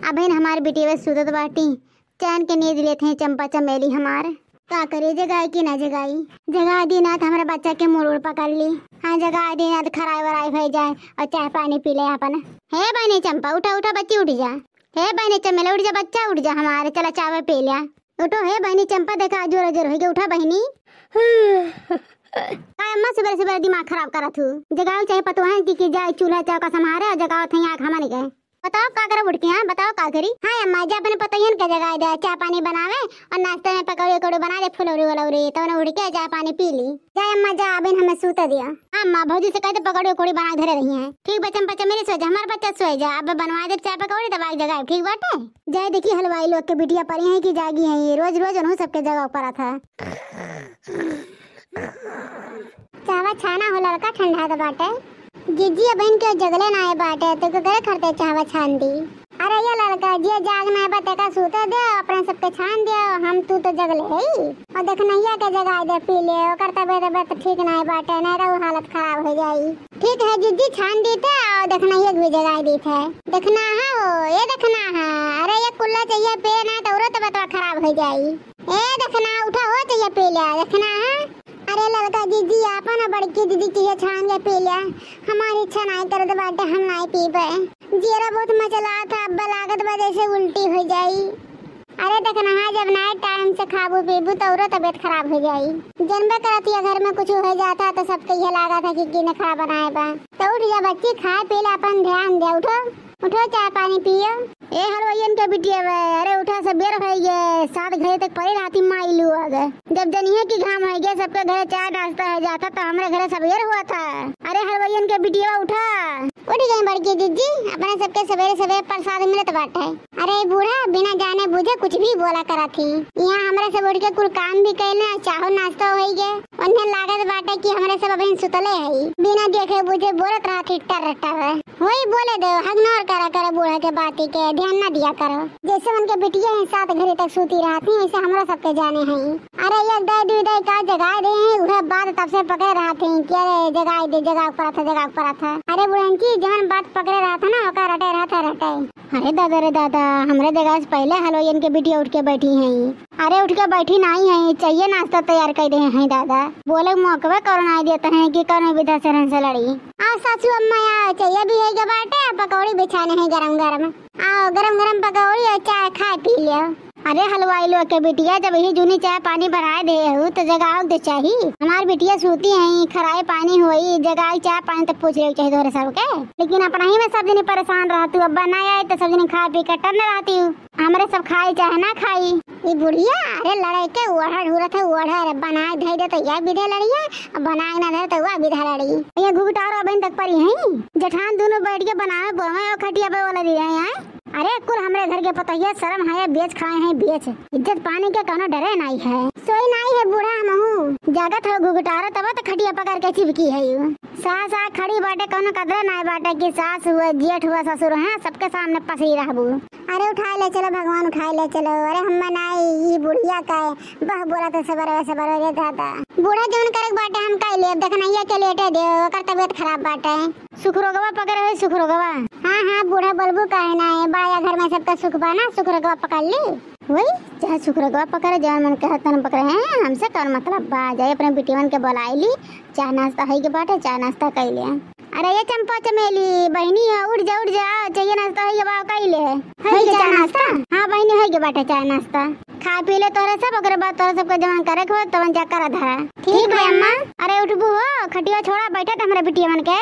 अबेन हमारे बिटिया सुतत बाटी, चैन के नींद लेते हैं चंपा चमेली हमार। का करे जगाई कि ना जगाई, जगा दी ना तो हमारे बच्चा के मुड़ पकड़ ली। हाँ जगा दी ना तो खराई वराई हो जाए और चाय पानी पी ले अपन। हे बहनी चंपा उठा उठा बच्ची उठ जा। हे बहनी चमेली उठ जा, बच्चा उठ जा हमारे, चला चाय पी लिया। उठो हे बहनी चंपा, देखा जोर जोर हो गया, उठा बहनी। अम्मा सुबह सुबह दिमाग खराब करा तू। जगाओ चाहे पतो है कि जाए चूल्हा चौका संभारे और जगाओ थे आँख हमारे गए। बताओ का करे उठ के? हाँ बताओ का करी? हाँ अम्मा जी अपने पता ही का जगह दे, चाय पानी बनावे और नाश्ते में पकौड़े उकौड़े बना दे, फुलौरी वलौरी, तो उठ के चाय पानी पी ली। जाए अम्मा जा अबिन हमें सूता दिया। हाँ अम्मा भौजी से कहते पकौड़े उकौड़े बना धरे रही हैं। ठीक बच्चन बच्चा मेरे सो जा, हमारे बच्चा सोए जा, अब बनवा दे चाय पकौड़े दवाई जगह। ठीक बाटे जाए देखी हलवाई लोग के बिटिया परी है कि जागी है, ये रोज रोज उन्होंने सबके जगह पड़ा था। चावा छाना हो लड़का ठंडा तो बाटे। जीजी बहन के जगले ना आए बाटे तो करे खरते चावा छान दी। अरे ये लड़का जे जागना है बते का सूते दे, अपने सबके छान दे, हम तू तो जगले है और देख नैया के जगह दे पी ले और करते बेटे ठीक ना है बाटे, नहीं रहो हालत खराब हो जाई। ठीक है जीजी छान दी थे और देख नैया भी जगह दी थे। देखना है वो ये देखना है। अरे ये कुल्ला चाहिए पे ना तो औरत बता खराब हो जाई। ए देखना उठा हो चाहिए पी लिया देखना है। अरे लड़का जीजी आपन बड़की दीदी चाहिए छान के पी लिया, हमारी इच्छा नहीं कर दे बाटे, हम नहीं पी पाए। जीरा बहुत मचला था, अब लागत वजह से उल्टी हो जाई। अरे देखना हाँ जब नाइट टाइम से खाबू पीबू तो और तबीयत खराब हो जाई। जनबे करती है घर में कुछ हो जाता तो सबको यह लगा था कि किने खा बनाए बा। तो उठ जा बच्ची, खाए पी ले, अपन ध्यान दे। उठो उठो चाय पानी पियो। ए हलवाईन के बिटिया वे, अरे उठा सब बेर हो गए, 7 घरे तक पड़ी रहती माइलू आ गए। जब जनिए की घाम हो गया सबके घरे चाय नाश्ता हो जाता तो हमारे घरे सबेर हुआ था। अरे हलवाईन के बिटिया उठा। उठ गई बड़की दीदी, अपने सबके सवेरे सवेरे प्रसाद मिलत बाटे। अरे बूढ़ा बिना जाने बुझे कुछ भी बोला करा थी। यहाँ हमारे सब उठ के कुल काम भी कैले, चाहो नाश्ता हो गए। उन्हें लागत बाटे कि हमारे सब अभी सुतले है, बिना देखे बुझे बोलत रहा थी टर टर। वही बोले दो इग्नोर करा करे बूढ़ा के बाती के, ध्यान न दिया करो। जैसे उनके बिटिया हैं 7 घड़ी तक सूती रहती है, ऐसे हमरा सबके जाने हैं। अरे एक दाई का जगा दे उधर बात तब से पकड़े रहते हैं कि अरे जगा दे, जगा पड़ा था। अरे बुढ़ी जहन बात पकड़े रहा था ना ओका रटे रटे। अरे दादा रे दादा, हमारे जगह से पहले हलवाईन के बिटिया उठ के बैठी हैं। अरे उठ के बैठी नहीं है, चाहिए नाश्ता तैयार कर दे हैं दादा। बोले मौका करो नहीं देते हैं कि कौन विधा से लड़ी। आओ सासू अम्मा आओ, चाहिए भी है बाटे, पकौड़ी बिछाने हैं गरम गरम। आओ गरम गरम पकौड़ी और चाय खाए पी लियो। अरे हलवाई लोग के बिटिया जब ही जूनी चाय पानी बनाए दे तो जगाओ दे चाहिए। हमारी बिटिया सूती है, खराई पानी हुई जगाई चाय पानी तक पूछ ले चाहिए तोरे सबके। लेकिन अपना ही में सब दिन परेशान रहती हूँ, अब्बा नहीं आए तो सब दिन खा पी कर टन रहती हूँ। हमारे सब खाई चाहे ना खाई। ये बुढ़िया अरे लड़ाई के ओढ़ा ढूरा था ओढ़ा, अरे बनाए धई दे तो यह विधे लड़िया, बनाए ना धे तो वह विधा लड़ी। ये घुघटार अबन तक परी है, जेठान दोनों बैठ के बनाए बोवे खटिया पे वाला रही है। अरे कुल हमरे घर के पता है, शर्म है, बेच खाए हैं बेच, इज्जत पाने के कौनो डरे नहीं है। सोई नहीं है बूढ़ा महू जागत हो घुघटारा तब तो खटिया पकड़ के चिपकी है। सास आ खड़ी बाटे कौनो कदर नहीं बाटे कि सास हुआ जेठ हुआ ससुर है सबके सामने पसी रहबू। अरे उठा ले चलो भगवान उठा ले चलो। अरे हम नहीं ये बुढ़िया का बह बोला तो सबर दादा बूढ़ा जोन करे बाटे हम का ले देखना ये के लेटे दे ओकर तबीयत खराब बाटे। सुख रोगवा पकड़ है सुख रोगवा। हाँ बूढ़ा बलबू काहे ना है, बाया घर में सबका सुख बाना, सुख रोगवा पकड़ ली। वही चाहे सुख रोगवा पकड़े जहाँ मन कहे तन पकड़े हैं, हमसे कौन मतलब बा। जाए अपने बिटिवन के बुलाई ली, चाय नाश्ता है के बाटे चाय नाश्ता कर लिया। अरे ये चंपा चमेली बहनी है, उठ जा चाहिए नाश्ता है बा कर ले है चाय नाश्ता। हाँ बहनी है के बाटे चाय नाश्ता खा पी ले तोरे सब, ओकरे बाद तोरे सबके जवन करे हो तवन जा कर धरा। ठीक है अम्मा। अरे उठबू हो खटिया छोड़ा बैठे थे हमारे बिटिया मन के।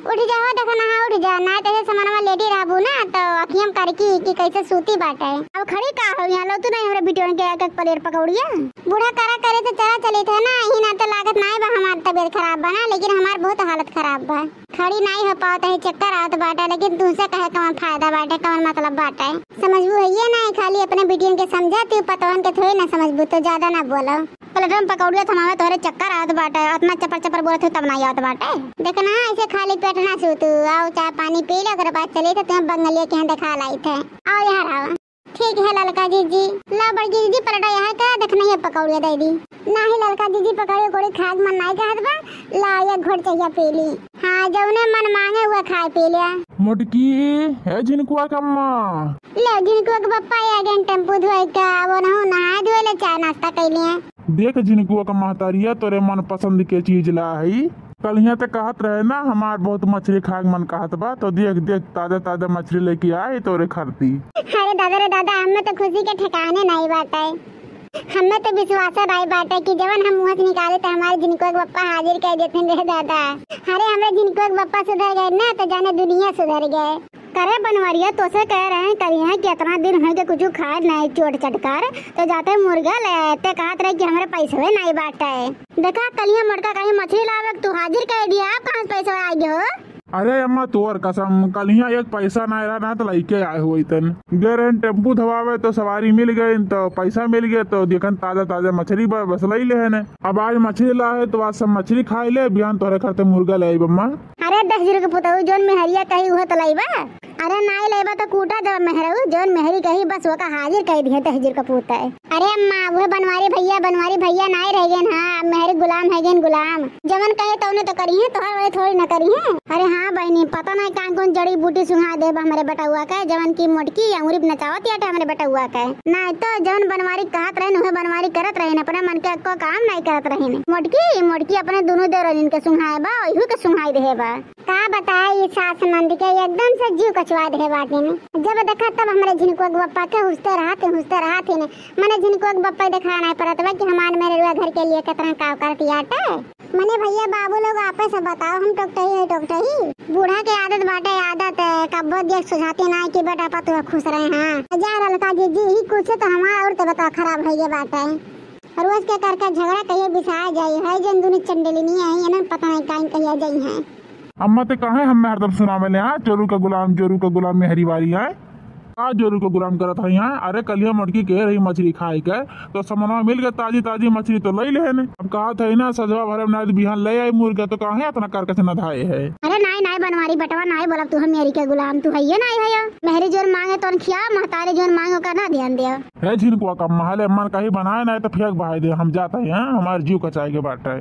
उठ जाओ देखना हाँ उठ जा ना तो समानवा लेडी रहबू ना तो अखियम करकी कि कैसे सूती बाटे। अब खड़ी का हो यहाँ लो तू नहीं हमारे बिटिया के एक प्लेट पकौड़िया बूढ़ा करा करे तो चला चले थे ना ही ना तो लागत नहीं बा हमारी तबीयत खराब बना, लेकिन हमार बहुत हालत खराब बा। खड़ी नहीं हो पाता है, चक्कर आवत बाटे, लेकिन तुमसे कहे कौन फायदा बाटे कौन मतलब बाटे। समझबू है ये नहीं खाली अपने बिटिया के समझाती पतवन के थोड़ी ना समझबू तो ज्यादा ना बोलो। प्लेट पकौड़िया थमावे तोहरे चक्कर आवत बाटे, उतना चपर चपर बोलत हो तब नहीं आवत बाटे। देखना ऐसे खाली पेट ना सूतू, आओ चाय पानी पी लो ओकरे बाद चले तो तुम्हें बंगलिया के यहाँ दिखा लाई थे। आओ यार आओ ठीक है ललका जीजी। ला बड़की दीदी पलटा यहाँ का देखना है पकौड़िया दे दी। नहीं ललका जीजी पकौड़े कोड़ी खाग मन नहीं कहत बा। ला ये घोट चाहिए पी ली। हाँ जौने मन मांगे हुआ खाए पी लिया। मोटकी है जिनकुआ कम्मा ले जिनको के पप्पा आ गए टेम्पो धोए का वो ना नहा धोए ले चाय नाश्ता कैलिए। देख जिनकुआ का महतारिया तोरे मन पसंद के चीज ला है। कल यहाँ तक कहत रहे ना हमार बहुत मछली खाग मन कहत बा तो देख देख ताजा ताजा मछली लेके आए तोरे खरती। अरे दादा रे दादा हमें तो खुशी के ठिकाने नहीं बाटे। हमें तो विश्वास है बाटे कि जवन हम मुँह से निकाले तो हमारे जिनको एक बप्पा हाजिर कर देते रे दादा। अरे हमारे जिनको एक बप्पा सुधर गए ना तो जाने दुनिया सुधर गए। करे बनवारिया तो से कह रहे हैं करिए कि इतना दिन हो गए कुछ खाए नहीं चोट चटकार तो जाते मुर्गा ले आते कहत रहे कि हमारे पैसे नहीं बांटा है। देखा कलिया मुर्गा कहीं मछली लावे तू हाजिर कर दिया आप कहाँ पैसा आ गए हो। अरे अम्मा तोर कसम कल यहाँ एक पैसा ना रहा ना तो लइके आए हुए तन गए रहे टेम्पू धवावे तो सवारी मिल गए तो पैसा मिल गया तो देखन ताजा ताजा मछली बस लई ले है। अब आज मछली ला है तो आज सब मछली खाए ले बिहान तोरे करते मुर्गा ले बम्मा। अरे 10 जीरो के पुतहु जोन मेहरिया कही हुआ तो लईबा। अरे नाई लेबा तो कूटा जब मेहरऊ जोन मेहरी कही बस वो का हाजिर कह दिए 10 जीरो का पूता है। अरे अम्मा वो बनवारी भैया नाई रह गए। हाँ मेहरी गुलाम है गए गुलाम जवन कहे तो उन्हें तो करी है तो हर वाले थोड़ी न करी है। अरे हाँ बहनी पता नहीं कौन जड़ी बूटी सुहा दे हमारे बेटा हुआ का जवन की मोटकी अंगूरी नचावत या हमारे बेटा हुआ का नहीं तो जवन बनवारी कहत रहे उहे बनवारी करत रहे अपने मन के को काम नहीं करत रहे मोटकी अपने दोनों दे रहे इनके सुहाए बा ओहू के सुहाई रहे बा। का बताए ये सास नंद के एकदम से जीव कचवा दे बाटे ने जब देखा तब हमारे झिनको बप्पा के हुस्ते रहते ने मने झिनको बप्पा देखा नहीं पड़त बा कि हमारे मेरे घर के लिए कितना काम करती आटे। मने भैया बाबू लोग आपे से बताओ हम टोकटही बूढ़ा के आदत बाटे आदत है कब्बो देख सुझाते ना कि बेटा पा खुश रहे। हाँ जा ललका जी ही कुछ तो हमारा और तो बताओ खराब है ये बात है। रोज के करके झगड़ा कहिए बिसाया जाये है जन दुनी चंडेली नहीं है ना पता नहीं कहीं कहिए जाई है। अम्मा ते कहे हम हरदम सुनावे ले जोरू का गुलाम मेहरी वाली है जोरू को गुलाम करत है यहाँ। अरे कलिया मोटकी कह रही मछली खाए के तो समनवा मिल गया ताजी मछली तो ले लेने। अब कहा था ना सजवा भरे ना बिहान ले आई मुर्गा तो कहा इतना करके से नधाए है। अरे नहीं बनवारी बटवा नहीं बोला तू हम मेरी के गुलाम तू है नहीं है मेहरी जोन मांगे तो खिया महतारे जोन मांगे का ना ध्यान दिया है झिनको का महल मन कहीं बनाए ना तो फेंक बहाई दे हम जाते हैं हमारे जीव कचाए के बाटे।